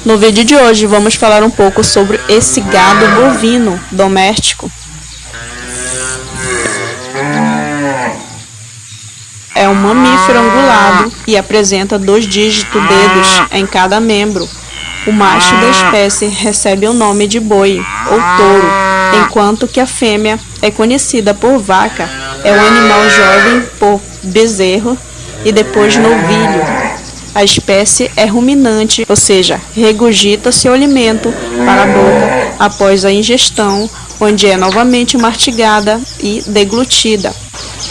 No vídeo de hoje vamos falar um pouco sobre esse gado bovino doméstico. É um mamífero angulado e apresenta 2 dedos em cada membro. O macho da espécie recebe o nome de boi ou touro, enquanto que a fêmea é conhecida por vaca. É um animal jovem por bezerro e depois novilho. A espécie é ruminante, ou seja, regurgita seu alimento para a boca após a ingestão, onde é novamente mastigada e deglutida.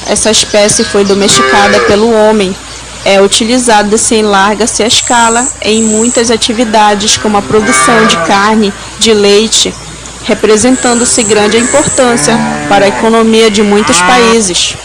Essa espécie foi domesticada pelo homem. É utilizada-se em larga-se escala em muitas atividades, como a produção de carne, de leite, representando-se grande importância para a economia de muitos países.